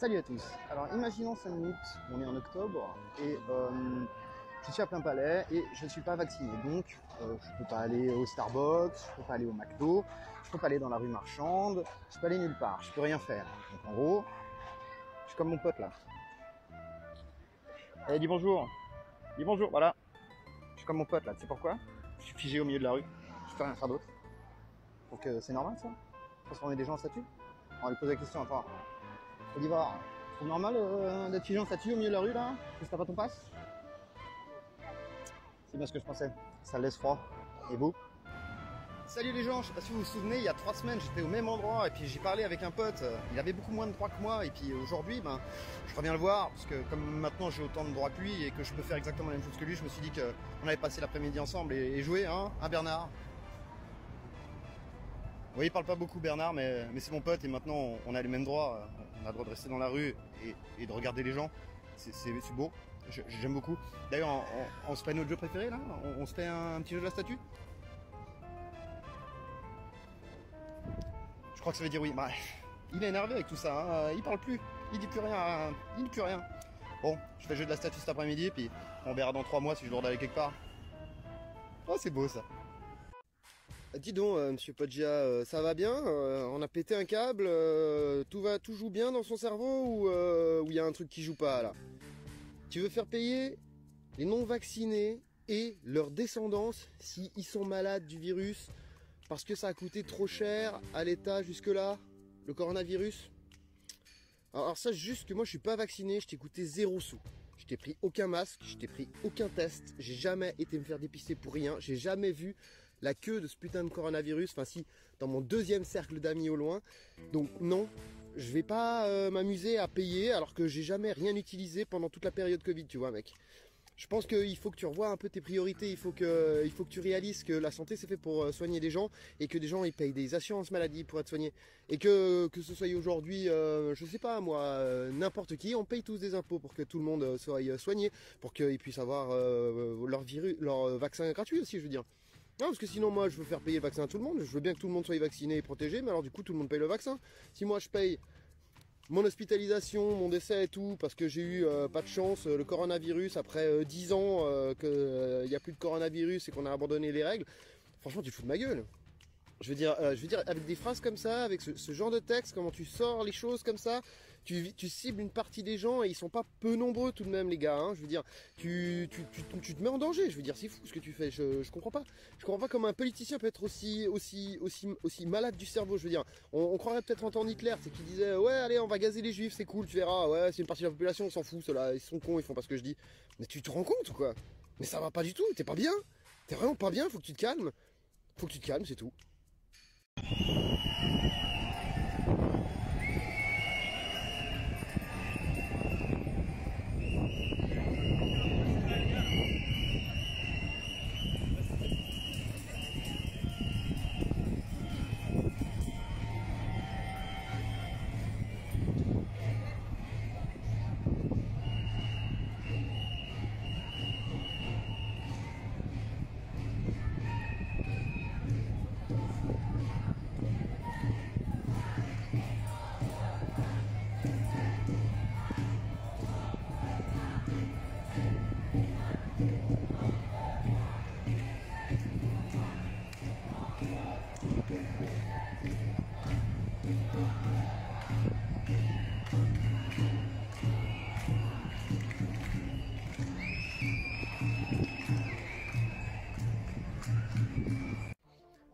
Salut à tous. Alors imaginons 5 minutes, on est en octobre et je suis à plein palais et je ne suis pas vacciné. Donc je ne peux pas aller au Starbucks, je ne peux pas aller au McDo, je ne peux pas aller dans la rue marchande, je ne peux aller nulle part, je peux rien faire. Donc en gros, je suis comme mon pote là. Allez, dis bonjour. Dis bonjour, voilà. Je suis comme mon pote là, tu sais pourquoi? Je suis figé au milieu de la rue, je peux rien faire d'autre. Donc c'est normal ça? Transformer des gens en statues? On va lui poser la question, attends. On dit voir, c'est normal d'être figé en statue au milieu de la rue là? Parce que t'as pas ton passe? C'est bien ce que je pensais. Ça laisse froid. Et vous? Salut les gens, je sais pas si vous vous souvenez, il y a 3 semaines j'étais au même endroit et puis j'ai parlé avec un pote, il avait beaucoup moins de droits que moi et puis aujourd'hui je reviens le voir parce que comme maintenant j'ai autant de droits que lui et que je peux faire exactement la même chose que lui, je me suis dit qu'on allait passer l'après-midi ensemble et jouer, hein Bernard? Oui, il parle pas beaucoup Bernard, mais c'est mon pote et maintenant on a les mêmes droits. On a le droit de rester dans la rue et de regarder les gens. C'est beau, j'aime beaucoup. D'ailleurs, on se fait notre jeu préféré là? On se fait un petit jeu de la statue? Je crois que ça veut dire oui. Bah, il est énervé avec tout ça, hein. Il parle plus, il dit plus rien, il dit plus rien. Bon, je fais le jeu de la statue cet après-midi, puis on verra dans 3 mois si je dois aller quelque part. Oh, c'est beau ça. Dis donc, monsieur Poggia, ça va bien? On a pété un câble, tout joue bien dans son cerveau ou il y a un truc qui joue pas là? Tu veux faire payer les non-vaccinés et leurs descendants s'ils sont malades du virus parce que ça a coûté trop cher à l'État jusque-là, le coronavirus? Alors ça, juste que moi je suis pas vacciné, je t'ai coûté 0 sous. Je t'ai pris aucun masque, je t'ai pris aucun test, j'ai jamais été me faire dépister pour rien, j'ai jamais vu la queue de ce putain de coronavirus, enfin si, dans mon 2e cercle d'amis au loin. Donc non, je vais pas m'amuser à payer alors que j'ai jamais rien utilisé pendant toute la période Covid, tu vois mec. Je pense qu'il faut que tu revoies un peu tes priorités, il faut que tu réalises que la santé c'est fait pour soigner des gens et que des gens ils payent des assurances maladie pour être soignés. Et que ce soit aujourd'hui, je sais pas moi, n'importe qui, on paye tous des impôts pour que tout le monde soit soigné, pour qu'ils puissent avoir leur vaccin gratuit aussi, je veux dire. Non, parce que sinon moi je veux faire payer le vaccin à tout le monde, je veux bien que tout le monde soit vacciné et protégé, mais alors du coup tout le monde paye le vaccin. Si moi je paye mon hospitalisation, mon décès et tout, parce que j'ai eu pas de chance, le coronavirus, après 10 ans qu'il n'y a plus de coronavirus et qu'on a abandonné les règles, franchement tu te fous de ma gueule. Je veux dire, avec des phrases comme ça, avec ce genre de texte, comment tu sors les choses comme ça, tu cibles une partie des gens et ils sont pas peu nombreux tout de même les gars, hein, je veux dire, tu te mets en danger, je veux dire, c'est fou ce que tu fais, je comprends pas. Je comprends pas comment un politicien peut être aussi malade du cerveau, je veux dire. On croirait peut-être entendre Hitler, c'est qu'il disait, ouais allez on va gazer les juifs, c'est cool, tu verras, ouais c'est une partie de la population, on s'en fout, ceux-là, ils sont cons, ils font pas ce que je dis. Mais tu te rends compte ou quoi? Mais ça va pas du tout, t'es pas bien, t'es vraiment pas bien, faut que tu te calmes, c'est tout.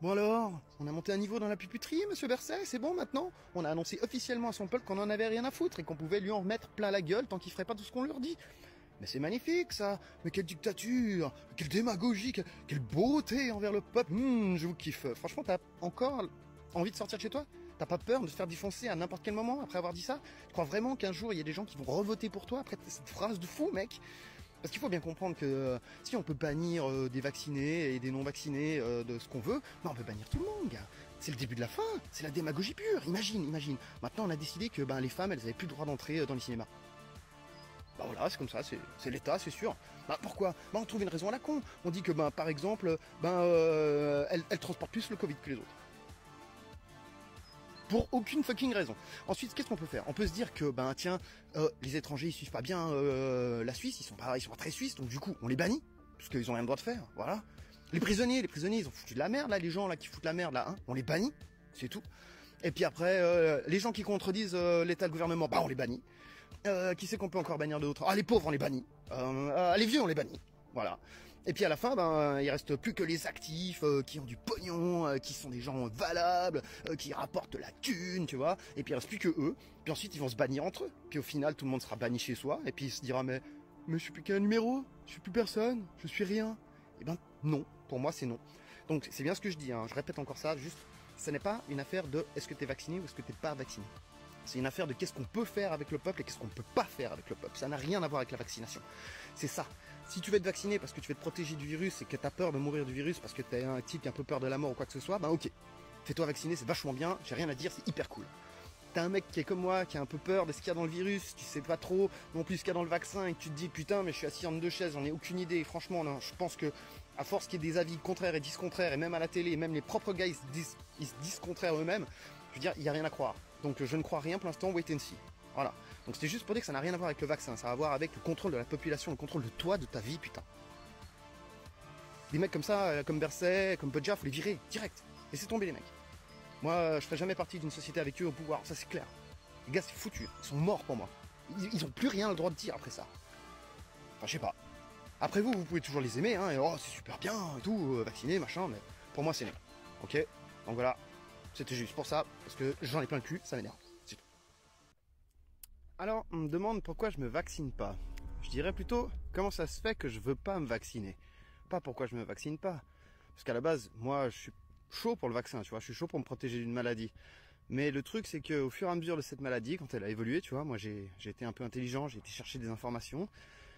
Bon alors, on a monté un niveau dans la puputerie, monsieur Berset, c'est bon maintenant? On a annoncé officiellement à son peuple qu'on en avait rien à foutre et qu'on pouvait lui en remettre plein la gueule tant qu'il ferait pas tout ce qu'on leur dit. Mais c'est magnifique ça, mais quelle dictature, quelle démagogie, quelle beauté envers le peuple, je vous kiffe. Franchement, t'as encore envie de sortir de chez toi? T'as pas peur de te faire défoncer à n'importe quel moment après avoir dit ça? Tu crois vraiment qu'un jour il y a des gens qui vont revoter pour toi après cette phrase de fou mec? Parce qu'il faut bien comprendre que si on peut bannir des vaccinés et des non-vaccinés de ce qu'on veut, mais on peut bannir tout le monde, gars. C'est le début de la fin, c'est la démagogie pure, imagine. Maintenant on a décidé que les femmes, elles avaient plus le droit d'entrer dans les cinémas. Bah voilà, c'est comme ça, c'est l'État, c'est sûr. Bah pourquoi? Bah on trouve une raison à la con. On dit que par exemple, elles transportent plus le Covid que les autres. Pour aucune fucking raison. Ensuite, qu'est-ce qu'on peut faire? On peut se dire que, ben tiens, les étrangers ils suivent pas bien la Suisse, ils sont pas très suisses, donc du coup on les bannit, parce qu'ils ont rien le droit de faire, voilà. Les prisonniers ils ont foutu de la merde là, les gens là qui foutent la merde là, hein, on les bannit, c'est tout. Et puis après, les gens qui contredisent l'état de gouvernement, bah on les bannit. Qui c'est qu'on peut encore bannir d'autres? Ah les pauvres on les bannit, les vieux on les bannit, voilà. Et puis à la fin, ben, il reste plus que les actifs qui ont du pognon, qui sont des gens valables, qui rapportent de la thune, tu vois. Et puis il reste plus que eux. Puis ensuite ils vont se bannir entre eux. Puis au final tout le monde sera banni chez soi. Et puis il se dira mais je suis plus qu'un numéro, je suis plus personne, je suis rien. Et ben non, pour moi c'est non. Donc c'est bien ce que je dis, hein. Je répète encore ça, juste, ce n'est pas une affaire de est-ce que tu es vacciné ou est-ce que tu n'es pas vacciné. C'est une affaire de qu'est-ce qu'on peut faire avec le peuple et qu'est-ce qu'on ne peut pas faire avec le peuple. Ça n'a rien à voir avec la vaccination. C'est ça. Si tu veux être vacciné parce que tu veux te protéger du virus et que tu as peur de mourir du virus parce que tu es un type qui a un peu peur de la mort ou quoi que ce soit, ben ok. Fais-toi vacciner, c'est vachement bien, j'ai rien à dire, c'est hyper cool. T'as un mec qui est comme moi, qui a un peu peur de ce qu'il y a dans le virus, tu sais pas trop non plus ce qu'il y a dans le vaccin et tu te dis putain mais je suis assis en deux chaises, j'en ai aucune idée. Et franchement, non, je pense que à force qu'il y ait des avis contraires et discontraires et même à la télé, et même les propres gars ils se disent contraires eux-mêmes, je veux dire, il n'y a rien à croire. Donc je ne crois rien pour l'instant, wait and see. Voilà. Donc c'était juste pour dire que ça n'a rien à voir avec le vaccin, ça a à voir avec le contrôle de la population, le contrôle de toi, de ta vie, putain. Des mecs comme ça, comme Berset, comme Podja, faut les virer, direct. Laissez tomber les mecs. Moi, je ferai jamais partie d'une société avec eux au pouvoir, ça c'est clair. Les gars, c'est foutu, ils sont morts pour moi. Ils ont plus rien le droit de dire après ça. Enfin, je sais pas. Après vous pouvez toujours les aimer, hein, et oh, c'est super bien, et tout, vacciné, machin, mais pour moi, c'est non. Ok? Donc voilà, c'était juste pour ça, parce que j'en ai plein le cul, ça m'énerve. C'est tout. Alors, on me demande pourquoi je me vaccine pas. Je dirais plutôt, comment ça se fait que je veux pas me vacciner? Pas pourquoi je me vaccine pas. Parce qu'à la base, moi, je suis chaud pour le vaccin, tu vois, je suis chaud pour me protéger d'une maladie. Mais le truc, c'est qu'au fur et à mesure de cette maladie, quand elle a évolué, tu vois, moi j'ai été un peu intelligent, j'ai été chercher des informations,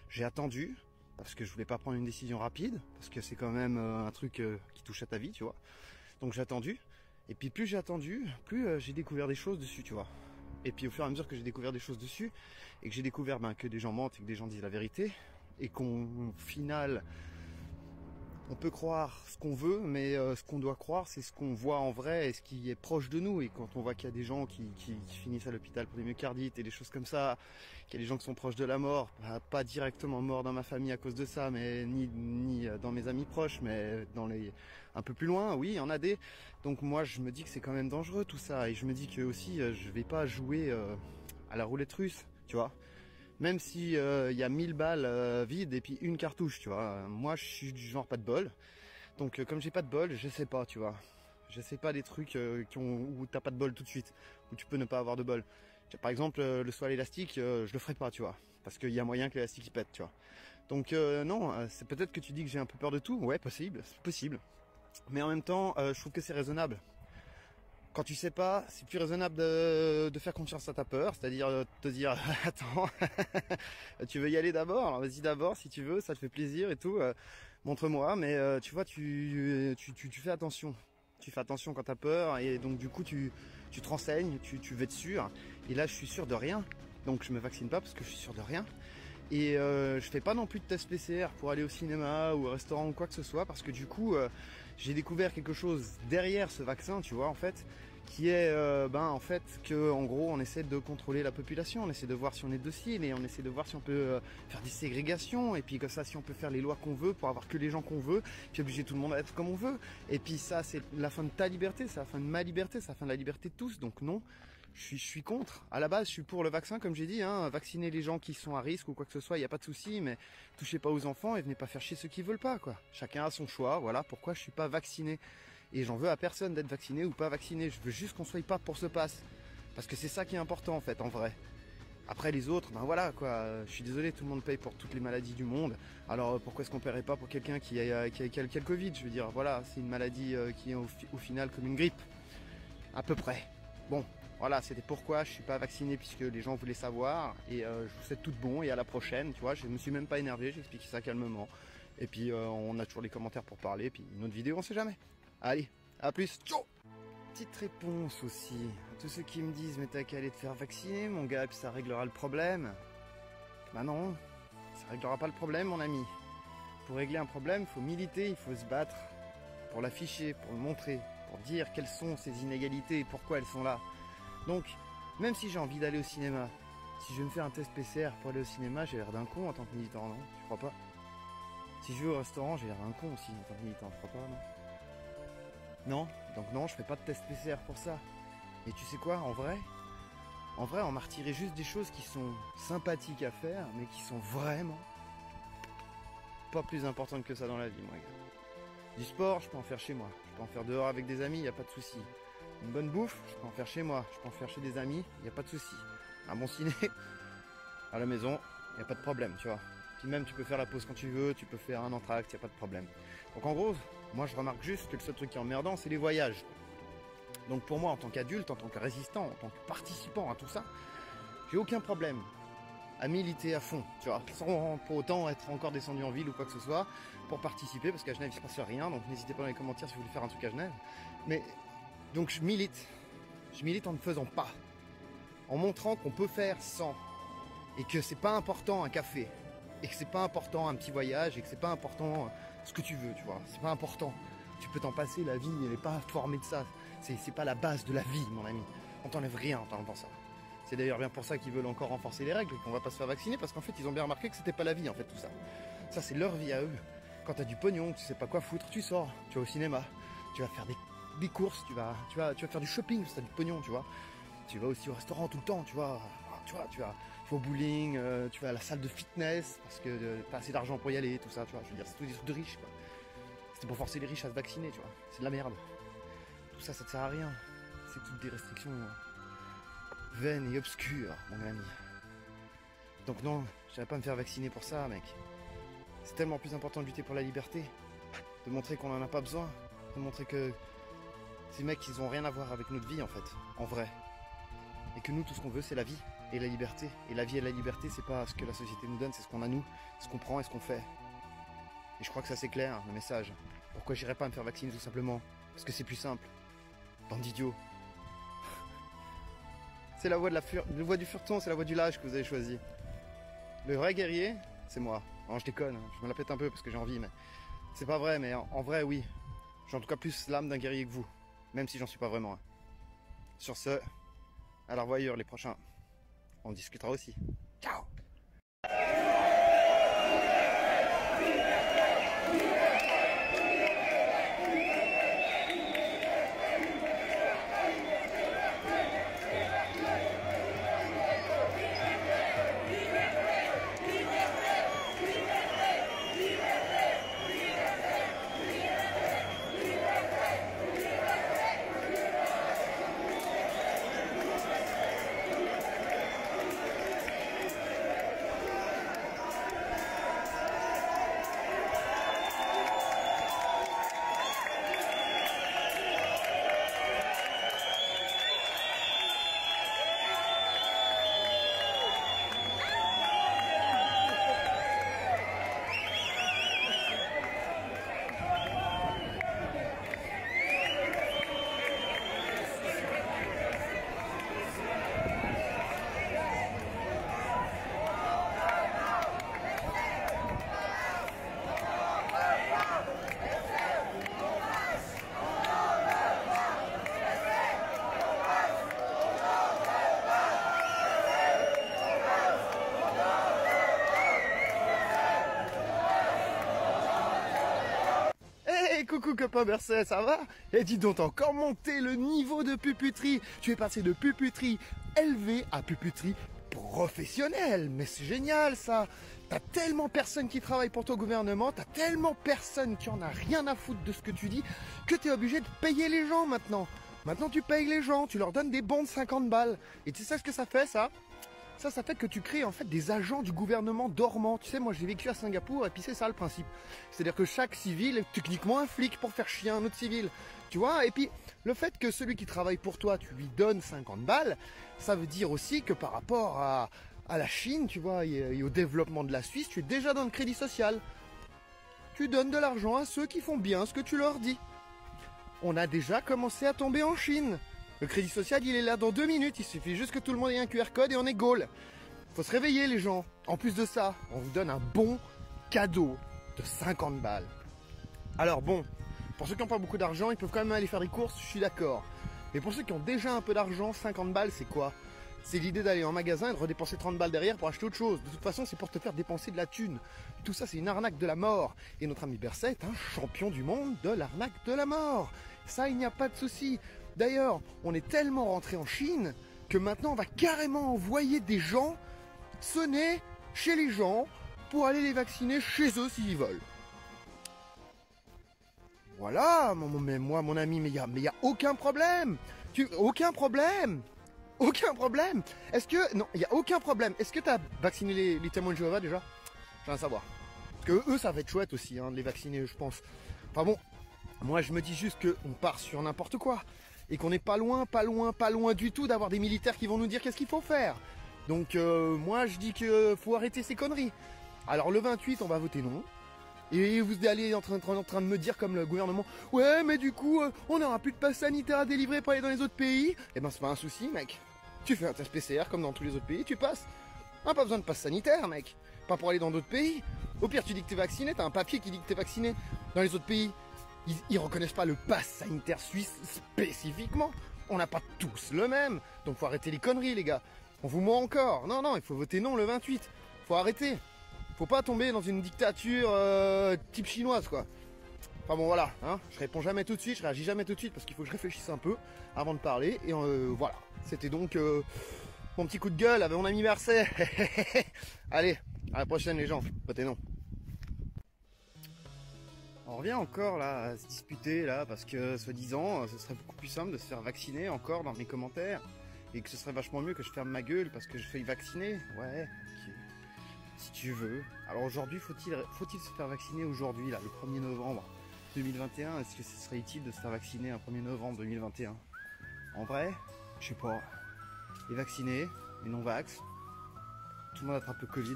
j'ai attendu, parce que je voulais pas prendre une décision rapide, parce que c'est quand même un truc qui touche à ta vie, tu vois. Donc j'ai attendu, et puis plus j'ai attendu, plus j'ai découvert des choses dessus, tu vois. Et puis au fur et à mesure que j'ai découvert des choses dessus, et que j'ai découvert que des gens mentent et que des gens disent la vérité, et qu'au final, on peut croire ce qu'on veut, mais ce qu'on doit croire, c'est ce qu'on voit en vrai et ce qui est proche de nous. Et quand on voit qu'il y a des gens qui finissent à l'hôpital pour des myocardites et des choses comme ça, qu'il y a des gens qui sont proches de la mort, pas directement morts dans ma famille à cause de ça, mais ni dans mes amis proches, mais dans les un peu plus loin, oui, il y en a des. Donc moi, je me dis que c'est quand même dangereux tout ça. Et je me dis que aussi, je vais pas jouer à la roulette russe, tu vois. Même si y a 1000 balles vides et puis une cartouche, tu vois. Moi, je suis du genre pas de bol. Donc, comme j'ai pas de bol, je sais pas, tu vois. Je sais pas des trucs où t'as pas de bol tout de suite, où tu peux ne pas avoir de bol. Par exemple, le saut à l'élastique, je le ferai pas, tu vois. Parce qu'il y a moyen que l'élastique il pète, tu vois. Donc, non, c'est peut-être que tu dis que j'ai un peu peur de tout. Ouais, possible, c'est possible. Mais en même temps, je trouve que c'est raisonnable. Quand tu sais pas, c'est plus raisonnable de faire confiance à ta peur, c'est-à-dire te dire attends, tu veux y aller d'abord, alors vas-y d'abord si tu veux, ça te fait plaisir et tout, montre-moi, mais tu vois, tu fais attention. Tu fais attention quand t'as peur et donc du coup tu te renseignes, tu veux être sûr. Et là je suis sûr de rien, donc je me vaccine pas parce que je suis sûr de rien. Et je fais pas non plus de test PCR pour aller au cinéma ou au restaurant ou quoi que ce soit parce que du coup j'ai découvert quelque chose derrière ce vaccin, tu vois, en fait, qui est en fait que en gros on essaie de contrôler la population, on essaie de voir si on est docile et on essaie de voir si on peut faire des ségrégations et puis comme ça si on peut faire les lois qu'on veut pour avoir que les gens qu'on veut, puis obliger tout le monde à être comme on veut. Et puis ça c'est la fin de ta liberté, c'est la fin de ma liberté, c'est la fin de la liberté de tous. Donc non. Je suis contre. À la base, je suis pour le vaccin, comme j'ai dit, hein, vacciner les gens qui sont à risque ou quoi que ce soit, il n'y a pas de souci, mais touchez pas aux enfants et venez pas faire chier ceux qui veulent pas, quoi. Chacun a son choix, voilà pourquoi je suis pas vacciné. Et j'en veux à personne d'être vacciné ou pas vacciné, je veux juste qu'on soit pas pour ce passe. Parce que c'est ça qui est important, en fait, en vrai. Après les autres, ben voilà, quoi, je suis désolé, tout le monde paye pour toutes les maladies du monde. Alors pourquoi est-ce qu'on paierait pas pour quelqu'un qui a le Covid? Je veux dire, voilà, c'est une maladie qui est au final comme une grippe. À peu près. Bon. Voilà, c'était pourquoi je suis pas vacciné puisque les gens voulaient savoir et je vous souhaite tout de bon et à la prochaine, tu vois, je me suis même pas énervé, j'ai expliqué ça calmement et puis on a toujours les commentaires pour parler, puis une autre vidéo on sait jamais. Allez, à plus, ciao. Petite réponse aussi à tous ceux qui me disent mais t'as qu'à aller te faire vacciner mon gars et puis ça réglera le problème. Bah non, ça réglera pas le problème mon ami. Pour régler un problème, il faut militer, il faut se battre pour l'afficher, pour le montrer, pour dire quelles sont ces inégalités et pourquoi elles sont là. Donc, même si j'ai envie d'aller au cinéma, si je vais me faire un test PCR pour aller au cinéma, j'ai l'air d'un con en tant que militant, non? Tu crois pas? Si je vais au restaurant, j'ai l'air d'un con aussi en tant que militant, tu crois pas, non? Non, donc non, je ferai pas de test PCR pour ça. Et tu sais quoi, en vrai, on m'a retiré juste des choses qui sont sympathiques à faire, mais qui sont vraiment pas plus importantes que ça dans la vie, moi, gars. Du sport, je peux en faire chez moi. Je peux en faire dehors avec des amis, y a pas de souci. Une bonne bouffe, je peux en faire chez moi. Je peux en faire chez des amis, y a pas de souci. Un bon ciné, à la maison, y a pas de problème, tu vois. Puis même, tu peux faire la pause quand tu veux, tu peux faire un entracte, y a pas de problème. Donc en gros, moi je remarque juste que le seul truc qui est emmerdant, c'est les voyages. Donc pour moi, en tant qu'adulte, en tant que résistant, en tant que participant à tout ça, j'ai aucun problème à militer à fond, tu vois, sans pour autant être encore descendu en ville ou quoi que ce soit, pour participer, parce qu'à Genève, il se passe rien, donc n'hésitez pas dans les commentaires si vous voulez faire un truc à Genève. Mais, donc je milite en ne faisant pas, en montrant qu'on peut faire sans, et que c'est pas important un café, et que c'est pas important un petit voyage, et que c'est pas important ce que tu veux, tu vois, c'est pas important. Tu peux t'en passer, la vie, elle n'est pas formée de ça. C'est pas la base de la vie, mon ami. On t'enlève rien en t'enlevant ça. C'est d'ailleurs bien pour ça qu'ils veulent encore renforcer les règles et qu'on va pas se faire vacciner, parce qu'en fait, ils ont bien remarqué que c'était pas la vie, en fait, tout ça. Ça, c'est leur vie à eux. Quand t'as du pognon, tu sais pas quoi foutre, tu sors, tu vas au cinéma, tu vas faire des courses, tu vas faire du shopping, si t'as du pognon, tu vois. Tu vas aussi au restaurant tout le temps, tu vas au bowling, tu vas à la salle de fitness, parce que t'as assez d'argent pour y aller, tout ça, tu vois. Je veux dire, c'est tous des trucs de riches, quoi. C'est pour forcer les riches à se vacciner, tu vois. C'est de la merde. Tout ça, ça te sert à rien. C'est toutes des restrictions vaines et obscures, mon ami. Donc non, je vais pas me faire vacciner pour ça, mec. C'est tellement plus important de lutter pour la liberté, de montrer qu'on en a pas besoin, de montrer que ces mecs, ils ont rien à voir avec notre vie, en fait, en vrai. Et que nous, tout ce qu'on veut, c'est la vie et la liberté. Et la vie et la liberté, c'est pas ce que la société nous donne, c'est ce qu'on a nous, ce qu'on prend et ce qu'on fait. Et je crois que ça c'est clair, le message. Pourquoi j'irais pas me faire vacciner tout simplement? Parce que c'est plus simple. Bande d'idiots. C'est la voie du fureton, c'est la voie du lâche que vous avez choisi. Le vrai guerrier, c'est moi. Non, je déconne, je me la pète un peu parce que j'ai envie, mais c'est pas vrai, mais en vrai, oui. J'ai en tout cas plus l'âme d'un guerrier que vous, même si j'en suis pas vraiment un. Sur ce, à la revoyure les prochains. On discutera aussi. Ciao! Coucou copain Berset, ça va? Et dis donc, t'as encore monté le niveau de puputerie. Tu es passé de puputerie élevée à puputerie professionnelle. Mais c'est génial ça. T'as tellement personne qui travaille pour ton gouvernement, t'as tellement personne qui en a rien à foutre de ce que tu dis, que t'es obligé de payer les gens maintenant. Maintenant tu payes les gens, tu leur donnes des bons de 50 balles. Et tu sais ce que ça fait ça? Ça fait que tu crées en fait des agents du gouvernement dormants. Tu sais, moi j'ai vécu à Singapour et puis c'est ça le principe. C'est-à-dire que chaque civil est techniquement un flic pour faire chier un autre civil. Tu vois, et puis le fait que celui qui travaille pour toi, tu lui donnes 50 balles, ça veut dire aussi que par rapport à la Chine, tu vois, et au développement de la Suisse, tu es déjà dans le crédit social. Tu donnes de l'argent à ceux qui font bien ce que tu leur dis. On a déjà commencé à tomber en Chine. Le crédit social, il est là dans 2 minutes. Il suffit juste que tout le monde ait un QR code et on est goal. Faut se réveiller, les gens. En plus de ça, on vous donne un bon cadeau de 50 balles. Alors bon, pour ceux qui n'ont pas beaucoup d'argent, ils peuvent quand même aller faire des courses, je suis d'accord. Mais pour ceux qui ont déjà un peu d'argent, 50 balles, c'est quoi? C'est l'idée d'aller en magasin et de redépenser 30 balles derrière pour acheter autre chose. De toute façon, c'est pour te faire dépenser de la thune. Tout ça, c'est une arnaque de la mort. Et notre ami Berset est un champion du monde de l'arnaque de la mort. Ça, il n'y a pas de souci. D'ailleurs, on est tellement rentré en Chine que maintenant, on va carrément envoyer des gens sonner chez les gens pour aller les vacciner chez eux s'ils veulent. Voilà, mon ami, mais il y a aucun problème. Aucun problème. Aucun problème. Est-ce que... Non, il n'y a aucun problème. Est-ce que tu as vacciné les témoins de Jéhovah déjà? J'ai envie de savoir. Parce que eux, ça va être chouette aussi, hein, de les vacciner, je pense. Enfin bon, moi je me dis juste qu'on part sur n'importe quoi. Et qu'on n'est pas loin du tout d'avoir des militaires qui vont nous dire qu'est-ce qu'il faut faire. Donc moi je dis qu'il faut arrêter ces conneries. Alors le 28, on va voter non. Et vous allez en train de me dire comme le gouvernement, ouais mais du coup on n'aura plus de passe sanitaire à délivrer pour aller dans les autres pays. Eh ben c'est pas un souci mec. Tu fais un test PCR comme dans tous les autres pays, tu passes. Ah, pas besoin de passe sanitaire mec. Pas pour aller dans d'autres pays. Au pire tu dis que t'es vacciné, t'as un papier qui dit que t'es vacciné. Dans les autres pays, ils reconnaissent pas le pass sanitaire suisse spécifiquement. On n'a pas tous le même. Donc faut arrêter les conneries les gars. On vous ment encore. Non, il faut voter non le 28. Faut arrêter. Faut pas tomber dans une dictature type chinoise quoi. Enfin bon voilà, hein, je réponds jamais tout de suite, je réagis jamais tout de suite parce qu'il faut que je réfléchisse un peu avant de parler. Et voilà, c'était donc mon petit coup de gueule avec mon ami Marseille. Allez, à la prochaine les gens, votez non. On revient encore là à se disputer là parce que soi-disant ce serait beaucoup plus simple de se faire vacciner encore dans mes commentaires. Et que ce serait vachement mieux que je ferme ma gueule parce que je fais vacciner. Ouais, ok. Si tu veux. Alors aujourd'hui, faut-il se faire vacciner aujourd'hui, là, le 1er novembre 2021? Est-ce que ce serait utile de se faire vacciner un 1er novembre 2021? En vrai, je sais pas. Les vaccinés, les non-vax, tout le monde attrape le Covid.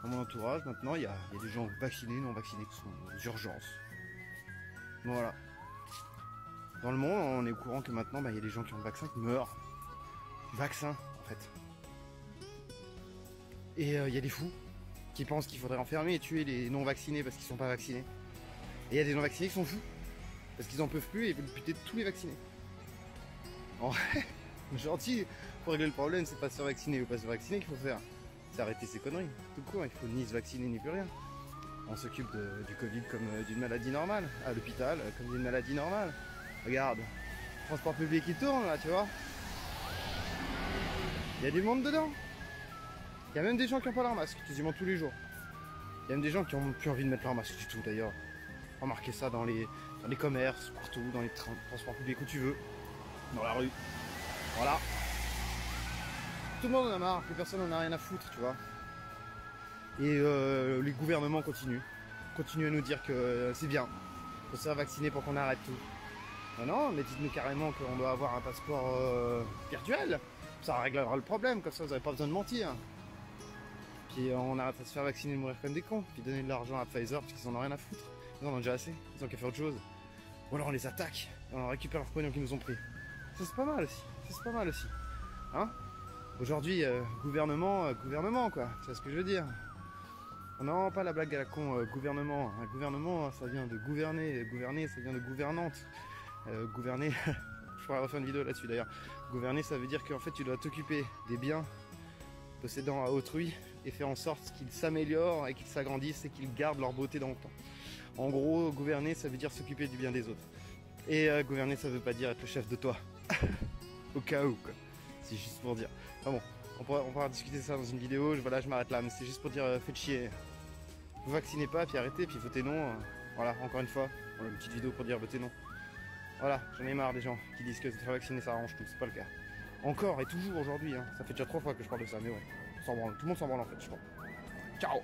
Dans mon entourage, maintenant, il y a des gens vaccinés, non vaccinés qui sont aux urgences. Voilà. Dans le monde, on est au courant que maintenant, il y a des gens qui ont le vaccin qui meurent. Du vaccin, en fait. Et il y a des fous qui pensent qu'il faudrait enfermer et tuer les non-vaccinés parce qu'ils sont pas vaccinés. Et il y a des non-vaccinés qui sont fous. Parce qu'ils en peuvent plus et ils veulent buter tous les vaccinés. En vrai, gentil, pour régler le problème, c'est pas se faire vacciner ou pas se faire vacciner qu'il faut faire. C'est arrêter ces conneries. Tout court, il faut ni se vacciner ni plus rien. On s'occupe du Covid comme d'une maladie normale. À l'hôpital, comme d'une maladie normale. Regarde, transport public qui tourne là, tu vois. Il y a du monde dedans. Il y a même des gens qui n'ont pas leur masque, quasiment tous les jours. Il y a même des gens qui n'ont plus envie de mettre leur masque du tout d'ailleurs. Remarquez ça dans les commerces, partout, dans les transports publics où tu veux. Dans la rue. Voilà. Tout le monde en a marre, plus personne n'en a rien à foutre, tu vois. Et les gouvernements continuent à nous dire que c'est bien. Faut se faire vacciner pour qu'on arrête tout. Non, mais dites-nous carrément qu'on doit avoir un passeport virtuel. Ça réglera le problème, comme ça vous n'avez pas besoin de mentir. Puis on arrête de se faire vacciner et de mourir comme des cons. Puis donner de l'argent à Pfizer parce qu'ils en ont rien à foutre. Ils en ont déjà assez, ils ont qu'à faire autre chose. Ou alors on les attaque et on récupère leurs pognon qu'ils nous ont pris. Ça c'est pas mal aussi, c'est pas mal aussi. Hein? Aujourd'hui, gouvernement quoi, tu vois ce que je veux dire? Non, pas la blague à la con, gouvernement. Un gouvernement, ça vient de gouverner, gouverner, ça vient de gouvernante. Gouverner, je pourrais refaire une vidéo là-dessus d'ailleurs. Gouverner, ça veut dire qu'en fait tu dois t'occuper des biens possédant à autrui et faire en sorte qu'ils s'améliorent et qu'ils s'agrandissent et qu'ils gardent leur beauté dans le temps. En gros, gouverner, ça veut dire s'occuper du bien des autres. Et gouverner, ça veut pas dire être le chef de toi. Au cas où, quoi. C'est juste pour dire. Enfin bon, on pourra discuter ça dans une vidéo. Voilà, je m'arrête là, mais c'est juste pour dire faites chier. Vous vaccinez pas, puis arrêtez, puis votez non. Voilà, encore une fois, voilà, une petite vidéo pour dire votez non. Voilà, j'en ai marre des gens qui disent que se faire vacciner ça arrange tout, c'est pas le cas. Encore et toujours aujourd'hui, hein. Ça fait déjà 3 fois que je parle de ça, mais ouais, on s'en branle. Tout le monde s'en branle en fait, je crois. Ciao!